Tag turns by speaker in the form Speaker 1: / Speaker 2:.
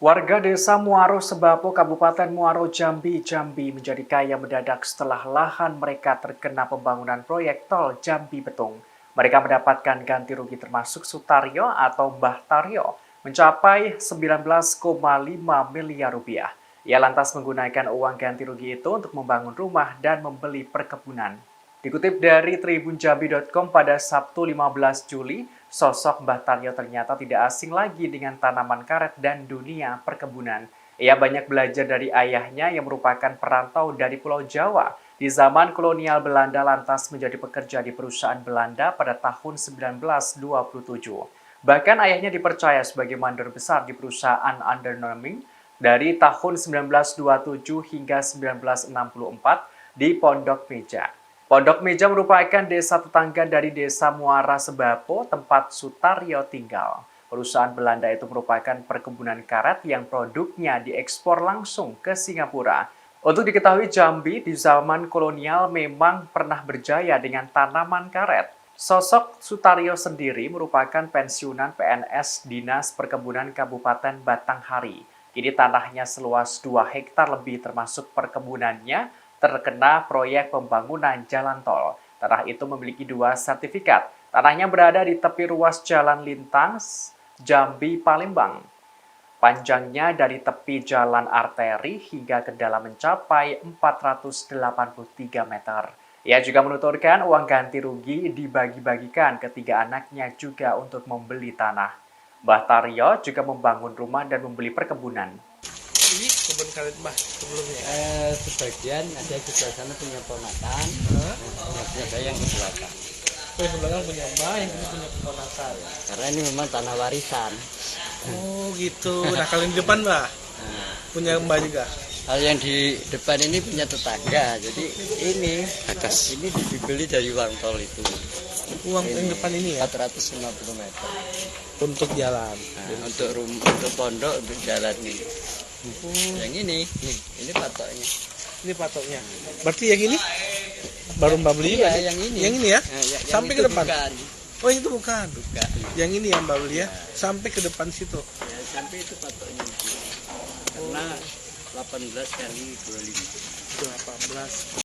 Speaker 1: Warga desa Muaro Sebapo, Kabupaten Muaro Jambi menjadi kaya mendadak setelah lahan mereka terkena pembangunan proyek tol Jambi Betung. Mereka mendapatkan ganti rugi termasuk Sutaryo atau Mbah Taryo mencapai 19,5 miliar rupiah. Ia lantas menggunakan uang ganti rugi itu untuk membangun rumah dan membeli perkebunan. Dikutip dari tribunjambi.com pada Sabtu 15 Juli, sosok Mbah Taryo ternyata tidak asing lagi dengan tanaman karet dan dunia perkebunan. Ia banyak belajar dari ayahnya yang merupakan perantau dari Pulau Jawa. Di zaman kolonial Belanda lantas menjadi pekerja di perusahaan Belanda pada tahun 1927. Bahkan ayahnya dipercaya sebagai mandor besar di perusahaan undernoming dari tahun 1927 hingga 1964 di Pondok Meja. Pondok Meja merupakan desa tetangga dari desa Muara Sebapo, tempat Sutaryo tinggal. Perusahaan Belanda itu merupakan perkebunan karet yang produknya diekspor langsung ke Singapura. Untuk diketahui, Jambi di zaman kolonial memang pernah berjaya dengan tanaman karet. Sosok Sutaryo sendiri merupakan pensiunan PNS Dinas Perkebunan Kabupaten Batanghari. Kini tanahnya seluas 2 hektar lebih termasuk perkebunannya terkena proyek pembangunan jalan tol. Tanah itu memiliki 2 sertifikat. Tanahnya berada di tepi ruas jalan lintang Jambi Palembang. Panjangnya dari tepi jalan arteri hingga ke dalam mencapai 483 meter. Ia juga menuturkan uang ganti rugi dibagi-bagikan ketiga anaknya juga untuk membeli tanah. Mbah Taryo juga membangun rumah dan membeli perkebunan.
Speaker 2: Ini kebun karet Mbah sebelumnya?
Speaker 3: Sebagian ada di sebelah sana punya ponakan, ada yang ke belakang.
Speaker 2: Oh, yang belakang punya Mbah, yang ini punya keponakan.
Speaker 3: Karena ini memang tanah warisan.
Speaker 2: Oh gitu. Nah kalau yang di depan Mbah, punya Mbah juga?
Speaker 3: Hal yang di depan ini punya tetangga, jadi ini atas ini dibeli dari uang tol itu.
Speaker 2: Uang yang depan ini ya?
Speaker 3: 450 meter.
Speaker 2: Untuk jalan.
Speaker 3: Nah, untuk pondok, untuk jalan ini. Yang ini patoknya.
Speaker 2: Ini patoknya. Berarti yang ini baru Mbah beli?
Speaker 3: Iya, yang ini.
Speaker 2: Yang ini ya?
Speaker 3: Yang
Speaker 2: sampai ke depan?
Speaker 3: Bukan.
Speaker 2: Oh itu bukan?
Speaker 3: Bukan.
Speaker 2: Yang ini yang Mbah beli ya? Sampai ke depan situ?
Speaker 3: Ya, sampai itu patoknya. Karena 18 kali 25.
Speaker 2: 18